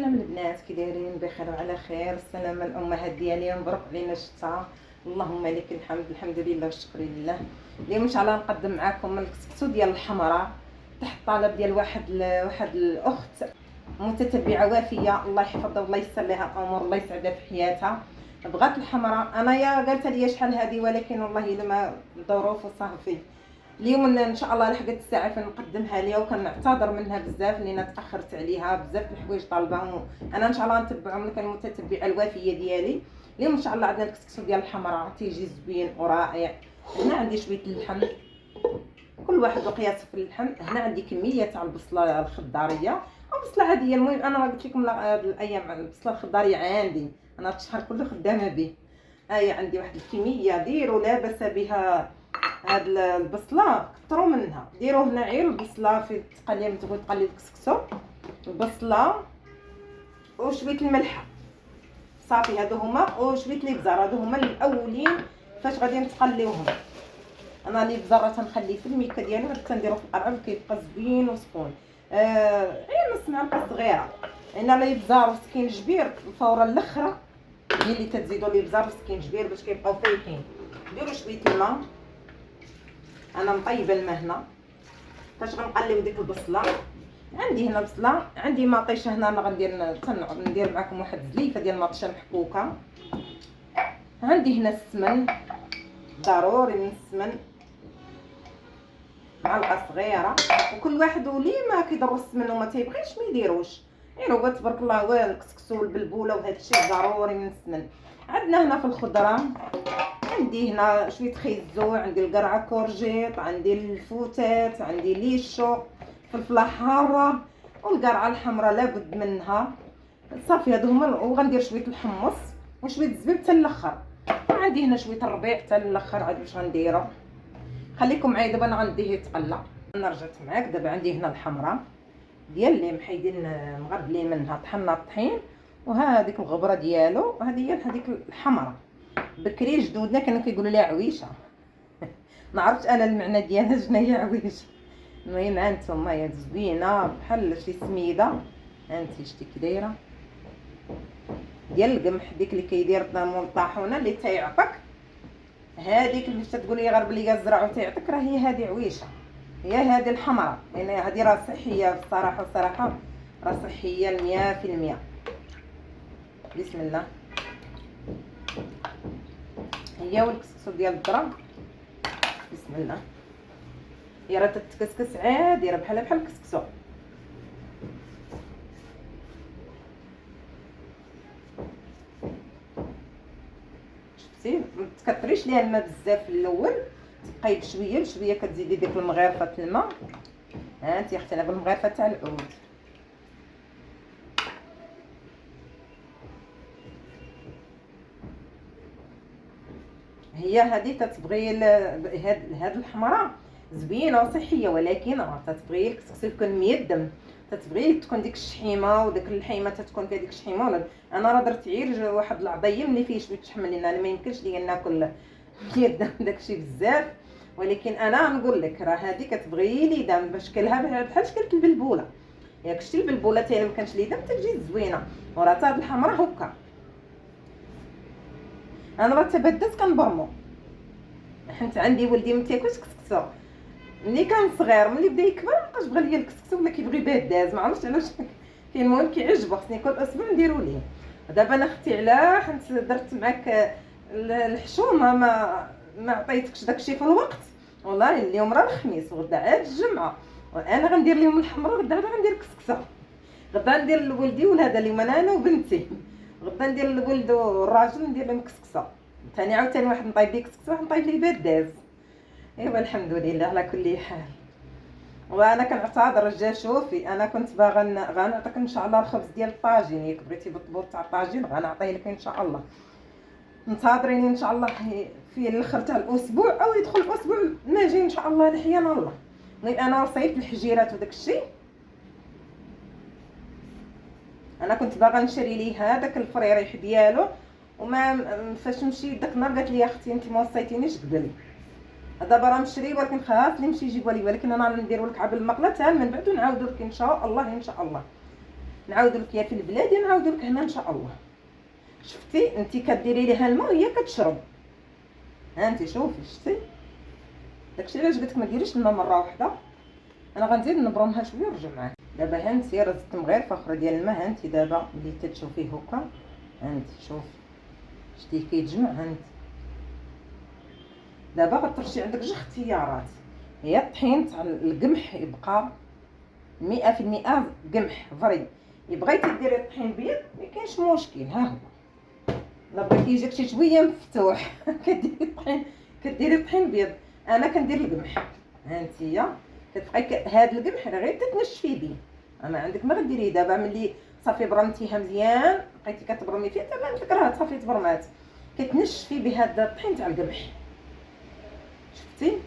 سلام البنات، كي دايرين؟ بخير وعلى خير. السلامة الامهات ديالي، مبروك علينا الشتا. اللهم لك الحمد، الحمد لله والشكر لله. اليوم ان شاء الله نقدم معكم الكسكسو ديال الحمراء تحت طلب ديال واحد الاخت متتبعه وافيه، الله يحفظها والله ييسر لها الامور، الله يسعدها في حياتها. بغات الحمراء، انا يا قالت لي شحال هذه، ولكن والله لما الظروف وصافي. اليوم ان شاء الله لحقت الساعه فنقدمها ليها، وكنعتذر منها بزاف لان تاخرت عليها، بزاف الحوايج طالباهم. انا ان شاء الله نتبعهم لك المتتبعه الوافيه ديالي. اليوم ان شاء الله عندنا الكسكسو ديال الحمراء تيجي زوين ورائع. هنا عندي شويه اللحم، كل واحد وقياسه في اللحم. هنا عندي كميه تاع البصله الخضاريه او بصله عاديه. المهم انا راه قلت لكم هاد الايام البصله الخضاريه عندي، انا هاد الشهر كله خدامه به. هاهي عندي واحد الكميه، ديروا لا باس بها. هاد البصله كثروا منها، ديروا هنا غير البصله في التقليه ملي تبغيو تقليو الكسكسو، البصله وشويه الملح صافي. هادو هما وشويه الابزار، هادو هما الاولين فاش غادي نتقليوهم. انا الابزار تنخليه في الميكه ديالي، غادي تنديرو في القرعه كيبقى زوين وسخون. غير نص معلقه صغيره. هنا الابزار وسكينجبير الفوره الاخرى هي اللي تزيدوا الابزار وسكينجبير باش كيبقاو فايحين. ديروا شويه الماء، انا مطيبه الماء هنا فاش غنقليو ديك البصله. عندي هنا بصله، عندي مطيشه هنا، انا ندير معكم واحد الزليفه ديال المطيشه محكوكه. عندي هنا السمن، ضروري من السمن معلقه صغيره. وكل واحد ولي ما كيضرو السمن وما تيبغيش ما يديروش، غير هو تبارك الله هو الكسكسو والبلبوله وهذا الشيء ضروري من السمن. عندنا هنا في الخضره، عندي هنا شويه خيزو، عندي القرعه كورجيط، عندي الفوتات، عندي ليشو، فلفله حاره، والقرعه الحمراء لابد منها صافي. هادو هما. وغندير شويه الحمص وشويه الزبيب حتى الاخر. وعندي هنا شويه الربيع حتى الاخر عاد باش غنديرو. خليكم معايا دابا، انا غنديه يتقلى. انا رجعت معاك دابا. عندي هنا الحمراء ديال اللي محيدين مغربلين منها، طحنا الطحين، وهذيك الغبره ديالو، هذه هي هذيك الحمراء. بكري جدودنا كانوا كيقولوا لها عويشه ما عرفتش انا المعنى ديالها شنو هي عويشه. المهم هانتوما هي زوينه بحال شي سميده. هانتي شتي كي دايره ديال القمح، ديك اللي كيدير مول الطاحونه اللي تيعطك، هذيك اللي تقول لي غربلي الزرع وتيعطيك، راه هي هذه عويشه. هي هذه الحمراء، يعني هذه راه صحيه بصراحه راه صحيه 100%. بسم الله. هي والكسكسو ديال الذره، بسم الله. هي راه تتكسكس عادي، راه بحال الكسكسو. شفتي ما تكثريش ليها الماء بزاف في الاول، تبقاي بشويه بشويه كتزيدي ديك المغرفه الماء. ها انت اختي، انا بالمغرفه تاع العود. هي هذه تتبغي هاد الحمراء زوينه وصحيه، ولكن تتبغي الكسكسو يكون ميدم، تتبغي تكون ديك الشحيمه، وديك اللحيمه تتكون فيها ديك الشحيمه. انا راه درت غير واحد العضيه ملي فيه شويه شحم، لان انا ما يمكنش ليا ناكل ميدم داكشي بزاف. ولكن انا نقول لك راه هذه كتبغي لي دم باش كلها بحال شكل البلبوله. ياك شتي البلبوله تاهي ما كانش لي دم تجي زوينه، وراه تا هاد الحمراء هكا. انا راه تبدلت كنبرمو، حيت عندي ولدي ما تياكلش كسكسو ملي كان صغير. ملي بدا يكبر مابقاش بغى ليا الكسكسو ولا كيبغي باه الداز، ما عرفتش علاش. كاين المهم كيعجبو، خصني كل اسبوع نديرو ليه. دابا انا اختي علاه حيت درت معاك الحشومه ما عطيتكش داكشي في الوقت. والله اليوم راه الخميس وغدا عاد الجمعه، وانا غندير لهم الحمراء، غدا غندير كسكسه. غدا ندير لولدي ولهذا اليوم انا وبنتي، غدا ندير لولد والراجل ندير لهم كسكسه ثاني. عاوتاني واحد نطيب ليه كسكسه، واحد نطيب ليه باداز. ايوا الحمد لله على كل حال. وانا كنعتذر جا شوفي، انا كنت باغا غنعطيك ان شاء الله الخبز ديال الطاجين، ياك بغيتي بالطبوط تاع الطاجين غنعطيه لك ان شاء الله. انتظريني ان شاء الله في الاخر تاع الاسبوع او يدخل الاسبوع الماجي ان شاء الله لحيان الله. المهم انا صيفت الحجيرات وداك الشيء. انا كنت باغا نشري ليه هذاك الفريريح ديالو، وما فاش مشيت داك النهار قالت لي اختي انت ما وصيتينيش قبل. دابا راه مشري، ولكن خاص لي نمشي نجيبوا لي، ولكن انا نديروا لك عبل المقله تاع من بعد ونعاودوا لك ان شاء الله ان شاء الله. نعاود لك يا في البلاد نعاود لك هنا ان شاء الله. شفتي انت كديري ليها الماء وهي كتشرب. ها انت شوفي شفتي، داكشي علاش قلت لك ما ديريش الماء مره واحده. انا غنزيد نبرمها شويه ونرجع معاك. دابا ها انت راه زدت غير فخره ديال الماء. ها انت دابا ملي تتشوفيه هكا، ها انت شوفي شتي كيتجمع. ها انت دابا غترشي عندك جوج اختيارات. هي الطحين تاع القمح يبقى 100% قمح فري. بغيتي ديري الطحين بيض ما كاينش مشكل، ها هو لا بغيتي يجيك شي شويه مفتوح كديري الطحين، كديري الطحين بيض. انا كندير القمح. ها انتيا كتبقاي هاد القمح غير تتنشفي بيه. انا عندك ما غديريه دابا ملي صافي برمتيها مزيان بقيتي كتبرمي فيها دابا عندك راه صافي تبرمات، كتنشفي بهذا الطحين تاع القمح. شفتي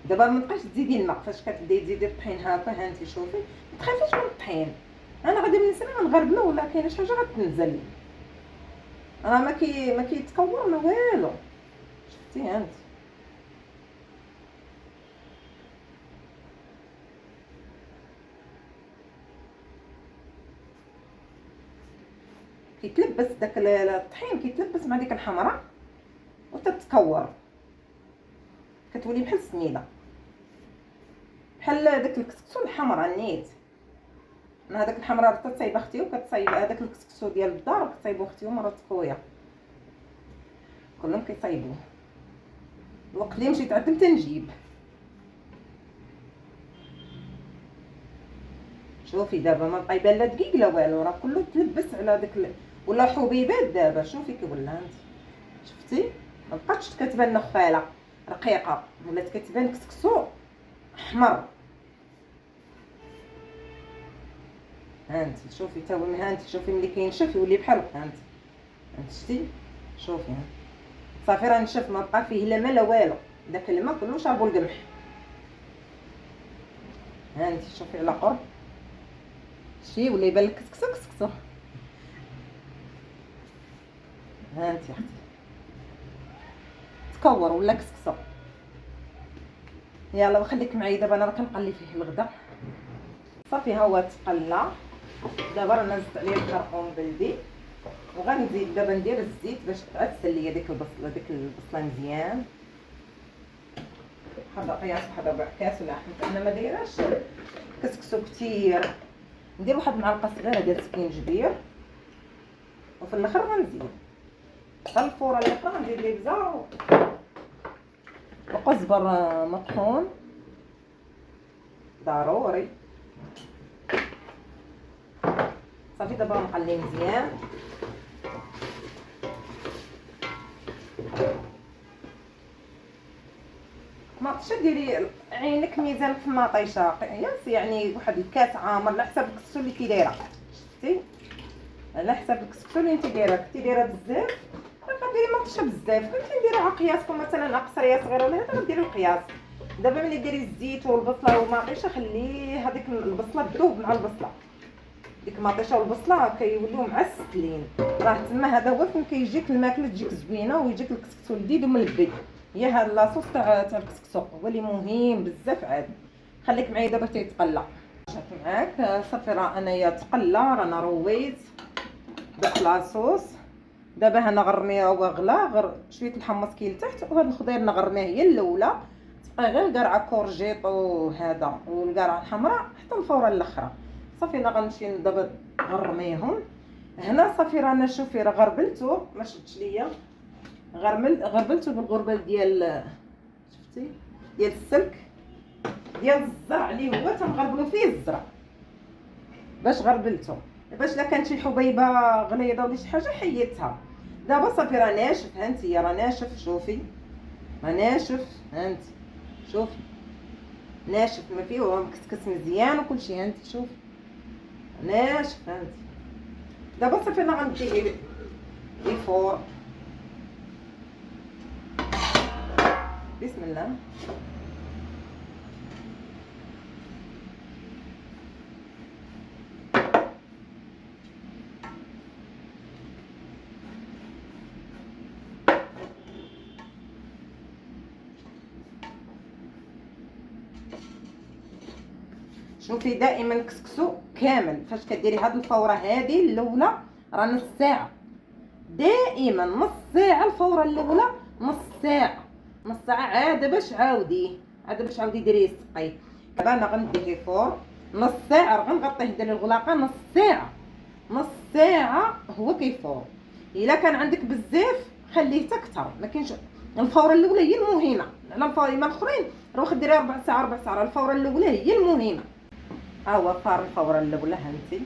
دابا ما تبقاش تزيدي الماء فاش كتبداي تزيدي الطحين هكا. ها انت شوفي ما تخافيش من الطحين. انا غادي من سنه غنغربلو ولا كاينه شي حاجه غتنزل، راه ما كيتكور ما والو. شفتي ها انت كيتلبس داك الطحين كيتلبس مع ديك الحمراء وتتكور، كتولي بحال السميده بحال داك الكسكسو الحمراء نيت. انا هذاك الحمراء تصايب اختي وكتصايب هذاك الكسكسو ديال الدار كتصايبو اختي ومرات خويا كلهم كيصايبوه. الوقت اللي مشيت عندهم تنجيب. شوفي دابا ما بقى يبان لا دقيق لا والو، راه كله تلبس على داك ولا حبيبات. دابا شوفي كي ولا انت شفتي ما بقاتش كتبان نخاله رقيقه، ولات كتبان كسكسو احمر. ها انت شوفي تا هو. ها انت شوفي ملي كينشف يولي بحال هكا. انت شتي شوفي ها صافي راه نشف ما بقى فيه لا ما لا والو، داك الماء كله شربو القمح. ها انت شوفي على قرب شي ولا يبان لك كسكسو كسكسو. ها انت اختي تكور ولا كسكسو. يلا وخليك معايا دابا انا راه كنقلي فيه الغدا. صافي ها هو تقلى. دابا راه زدت عليه الخرقوم بلدي وغنزيد دابا ندير الزيت باش تغسل ليا ديك البصله مزيان. هذا قياس واحد ربع كاس ولا حيت انا ما دايراش كسكسو كثير. ندير واحد المعلقه صغيره ديال السكينجبير وفي الاخر غنزيد الفوره الاخرى غندير ليه بزار وقزبر مطحون ضروري. صافي دابا نقلي مزيان. ماطيشه ديري عينك ميزان في الماطيشه ياس، يعني واحد الكاس عامر على حساب الكسكسو اللي كي دايره. شفتي على حساب الكسكسو اللي انت دايره. كنتي دايره بزاف غديري ماطيشه بزاف، كنتي ديري على قياسكم مثلا قصريه صغيره ولا هذا غديري القياس. دابا ملي ديري الزيت والبصله والماطيشه خلي هذيك البصله تذوب مع البصله. ديك الماطيشه والبصله كيوليو معسلين، راه تما هذا هو فين كيجيك الماكله تجيك زوينه ويجيك الكسكسو لذيذ وملبي. هي هاد لاصوص تاع الكسكسو هو اللي مهم بزاف. عاد خليك معايا دابا تيتقلى. شاف معاك صافي راه انايا تقلى رانا رويت داك لاصوص. دابا هنا غرميه وغلا غير شويه الحمص كاين لتحت وهاد الخضير نغرميه هي الاولى. تبقى غير القرعه كورجيط وهذا والقرعه الحمراء حتى الفوره الاخرى. صافي انا غنمشي دابا نغرميهم. هنا صافي رانا شوفي راه غربلتو ما شدش ليا. غربلتو بالغربال ديال شفتي ديال السلك ديال الزرع اللي هو تنغربلو فيه الزرع باش غربلتو باش لا كانت شي حبيبه غليظه ولا شي حاجه حيدتها. دابا صافي راه ناشف. ها انت راه ناشف شوفي راه ناشف. ها انت شوفي ناشف ما فيه مكسكس مزيان وكلشي. ها انت شوفي ناشف. ها انت دابا صافي انا غندي الفور. بسم الله. شوفي دائما الكسكسو كامل. فاش كديري هاد الفوره هذه الاولى راه نص ساعه، دائما نص ساعه الفوره الاولى، نص ساعه نص ساعه عاد باش عاودي ديري السقي. دابا انا غندير فور نص ساعه، راه غنغطيه ندير الغلاقه نص ساعه، نص ساعه هو كيفور. الا كان عندك بزاف خليه اكثر، ما كاينش. الفوره الاولى هي المهمه على الفوره الاخرين، راه واخا ديري ربع ساعه، الفوره الاولى هي المهمه. ها هو فار الفوره الاولى، هانتي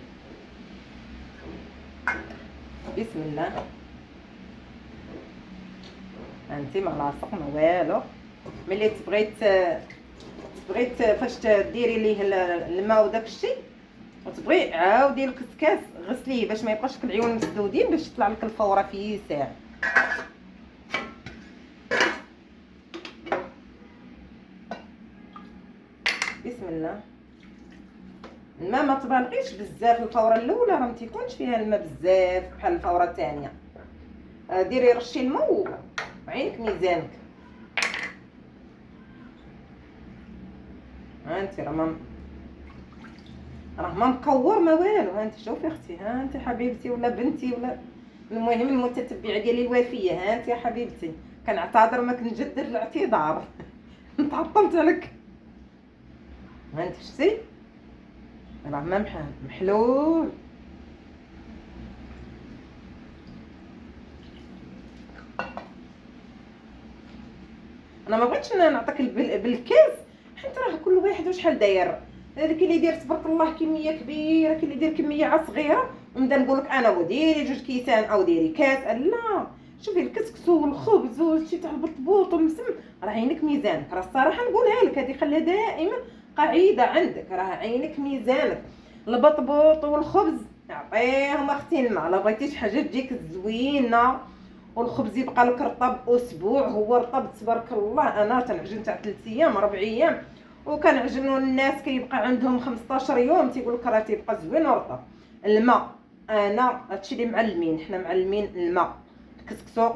بسم الله، هانتي ما لاصق ما والو. ملي تبغيت فاش ديري ليه الماء وداك الشيء، وتبغي عاودي الكسكاس غسليه باش ما يبقاش لك العيون مسدودين، باش تطلع لك الفوره في ساعه. بسم الله. الماء ما تبالغيش بزاف، الفوره الاولى راه ما تيكونش فيها الماء بزاف بحال الفوره الثانيه. ديري رشي الماء وعينك ميزانك. هانتي راه ما مكور ما والو. هانتي شوفي اختي، هانتي حبيبتي ولا بنتي ولا المهم المتتبعه ديالي الوفيه، هانتي يا حبيبتي. كنعتذر ما كنجدد الاعتذار تعطلت عليك. هانتي شتي راه ما محلول. انا ما بغيتش نعطيك بالكاس، حيت راه كل واحد وشحال داير. كاين اللي يدير تبارك الله كميه كبيره، كاين اللي يدير كميه صغيره. ونبدا نقول لك انا وديري 2 كيسان او ديري كاس. لا شوفي الكسكسو والخبز وشي تاع البطبوط ومسم، راه عينك ميزانك. راه الصراحه نقولها لك، هذه خليها دائما قاعده عندك، راه عينك ميزانك. البطبوط والخبز عطيهم اختي الماء، لا بغيتيش حاجه تجيك زوينه والخبز يبقى لك رطب اسبوع، هو رطب تبارك الله. انا تنعجن تاع 3 ايام 4 ايام، وكنعجنوا الناس كيبقى عندهم 15 يوم، تيقول لك راه تيبقى زوين ورطب. الماء انا هادشي اللي معلمين، حنا معلمين الماء. الكسكسو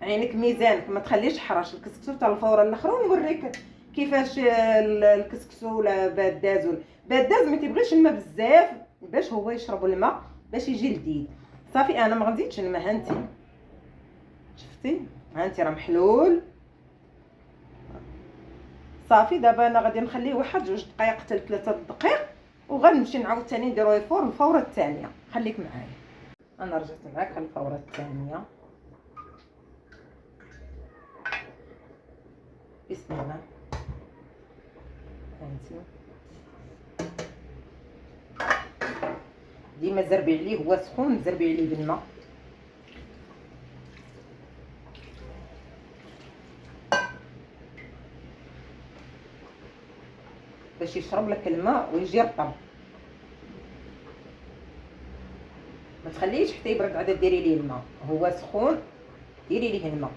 عينك ميزانك، ما تخليش حرش الكسكسو تاع الفوره الاخرى. ونوريك كيفاش الكسكسو ولا باداز. باداز ما تيبغيش الماء بزاف باش هو يشرب الماء باش يجي لذيذ. صافي انا ما غنزيدش الماء. هانتي شفتي، هانتي راه محلول صافي. دابا انا غادي نخليه واحد 2 دقائق حتى 3 دقائق، وغنمشي نعاود ثاني نديرو فور الفوره الثانيه. خليك معايا، انا رجعت معاك الفوره الثانيه. بسم الله. هانتي ديما زربي عليه، هو سخون زربي عليه بالماء. باش يشرب لك الماء ويجي رطب. ما تخليش حتى يبرد عاد ديري ليه الماء، هو سخون ديري ليه الماء.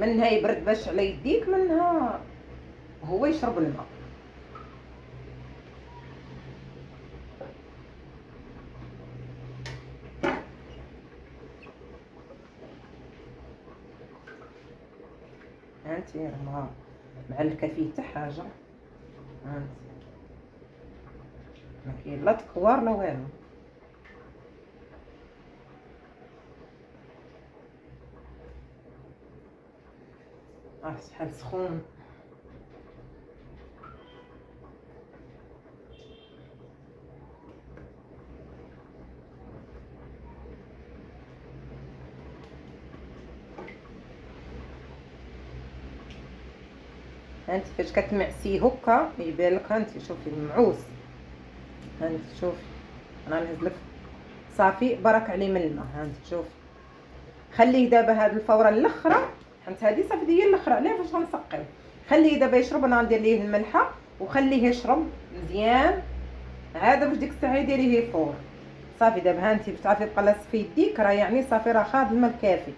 منها يبرد باش على يديك، منها هو يشرب الماء. هانتي راه معلكه فيه حتى حاجه. هانتي ما كاين لا تكوار لا والو. شحال سخون. هانتي فاش كتمعسيه هكا يبان لك. هانتي شوفي المعوس، هانتي شوفي انا نهز لك صافي برك عليه من الماء. هانتي شوفي خليه دابا هاد الفوره الاخرى، حيت هادي صافي هي الاخرى عليها فاش غنسقيو. خليه دابا يشرب، انا غندير ليه الملحه وخليه يشرب مزيان. عاد واش ديك الساعه ديريه فور صافي. دابا هانتي تعرفي بقى لاصق في يديك، راه يعني صافي راه خاد الماء الكافي.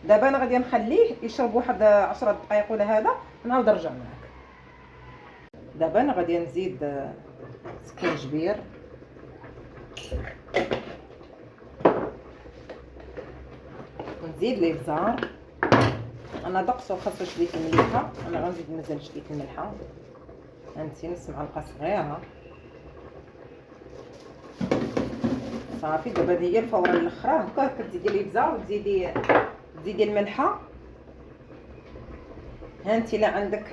دابا انا غادي نخليه يشرب واحد 10 دقائق ولا هذا، نعاود نرجع معاك. دابا انا غادي نزيد سكينجبير، ونزيد لي بزار. انا دقته خاصو شويه المليحه، انا غنزيد مازال شويه الملحه. هانتي نص معلقه صغيره. صافي دابا هذه هي الفوره الاخرى. هكا كتزيدي الابزار وتزيدي الملحه. ها انت الا عندك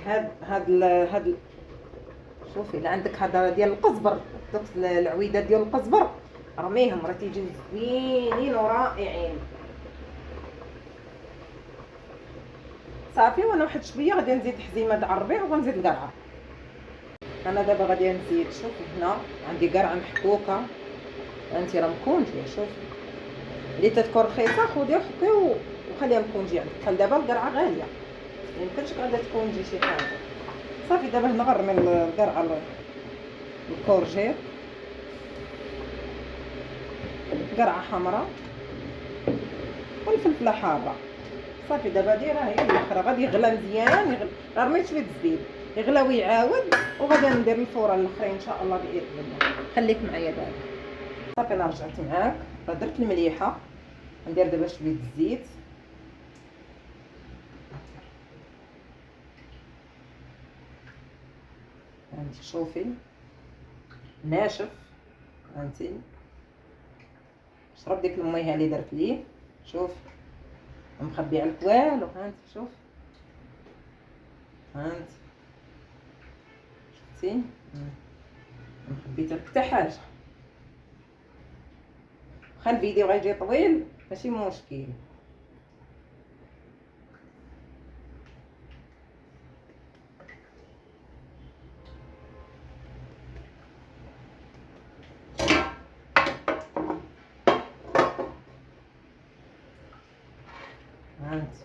هاد شوفي الا عندك هذا ديال القزبر، دوك العويدات ديال القزبر رميهم، راه تيجيو زوينين ورائعين. صافي وانا واحد شويه غادي نزيد حزيمه د الربيع وغنزيد القرعه. انا دابا غادي نزيد، شوفي هنا عندي قرعه محكوكه، انتي راه مكونجيه. شوفي اللي تتكون رخيصه خذيها وحطي وخليها مكونجيه عندك. بحال دابا القرعه غاليه، ميمكنش غادا تكونجي شي حاجه. صافي دابا هنا غنرمي القرعه الكورجيط، قرعه حمراء والفلفله حاره. صافي دابا هادي راه هي الاخرى غادي يغلى مزيان. راه رميت شويه الزبيب يغلى ويعاود، وغادي ندير الفوره الاخرين ان شاء الله باذن الله. خليك معايا دابا. صافي انا رجعت معاك، راه درت المليحه. ندير دابا شويه الزيت. هانتي شوفي ناشف، هانتي شرب ديك المية اللي درت ليه. شوف مخبي عليك والو، هانتي شوف، هانتي شفتي مخبيت عليك حتى حاجه. واخا الفيديو غيجي طويل ماشي مشكل. هانتي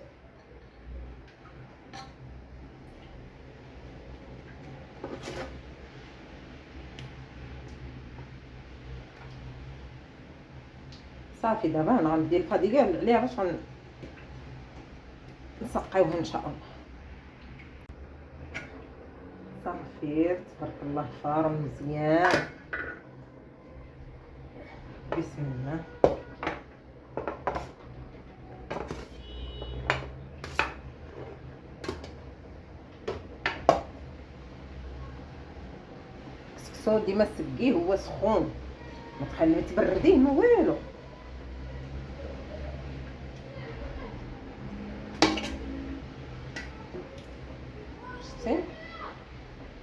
صافي دابا انا غندير القضيه عليها باش نسقيوها ان شاء الله. صافي تبارك الله فارم مزيان. بسم الله. الكسكسو ديما سقيه هو سخون، ما تخليه تبرديه ما والو. شتي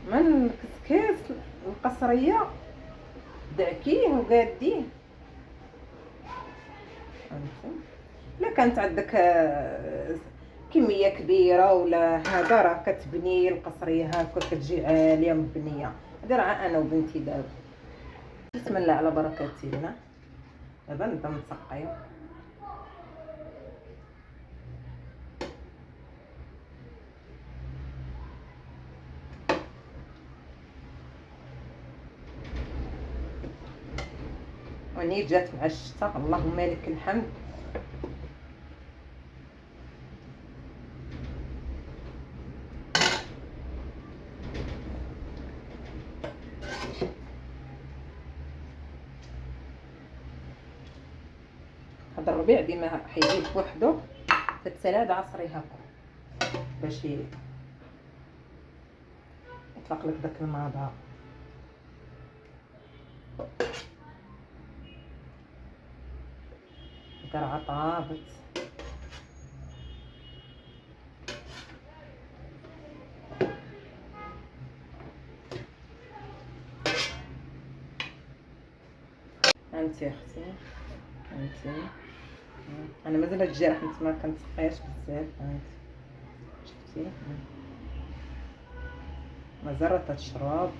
من الكسكس القصريه دعكيه وقاديه. الا كانت عندك كميه كبيره ولا هذا راه كتبني القصريه هكا كتجي عاليه مبنيه. هذا راه انا وبنتي دابا. بسم الله على بركه الله. دابا نبدا نسقيو. وني جات مع الشتا، اللهم لك الحمد. هذا الربيع ديما حيجيب بوحدو تتسالاد عصري هكا باش يطلق لك داك المذاق. القرعه طابت. هانتي اختي، هانتي انا مازال الجرح نتما كنتسقياش بزاف. هانتي شفتي مازال راه تتشرب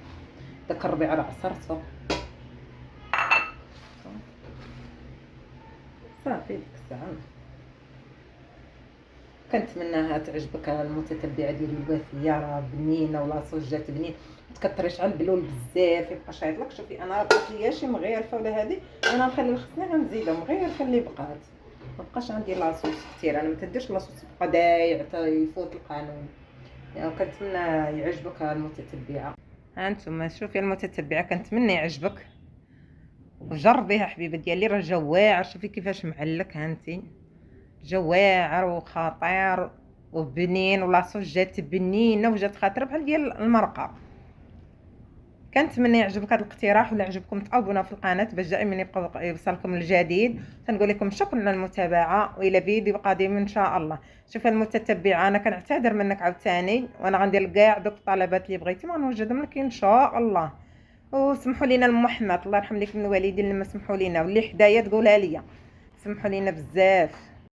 داك الربيع راه عصرته. صافي ديك الساعه كنتمناها تعجبك المتتبعه ديالي الوفيه. راه بنينه ولاصوص جات بنين، متكثريش على البلول بزاف يبقى شايط لك. شوفي انا بقات ليا شي مغيرفه ولا هذه انا نخلي الخصنه غنزيدها مغيرفه اللي بقات، مبقاش عندي لاصوص كثير. انا ما تديرش لاصوص يبقى دايع حتى يفوت القانون. يعني كنتمنى يعجبك المتتبعه. ها انتم شوفي المتتبعه كنتمنى يعجبك وجربيها حبيبه ديالي. راه جواع، شوفي كيفاش معلك. هانتي جواعر وخطير وبنين ولاصوص جات بنينه وجات خاطره بحال ديال المرقه. كنتمنى يعجبك هذا الاقتراح، ولا عجبكم تابوناو في القناه باش دائما يبقى يوصلكم الجديد. تنقول لكم شكرا على المتابعه، والى فيديو قادم ان شاء الله. شوف المتتبعه، انا كنعتذر منك عاوتاني، وانا غندير كاع دوك الطلبات اللي بغيتي ما نوجدهم لك ان شاء الله. وسمحوا لينا المحمد، الله يرحم لكم الوالدين لما سمحوا لنا، واللي حدايا تقولها ليا سمحوا لينا بزاف.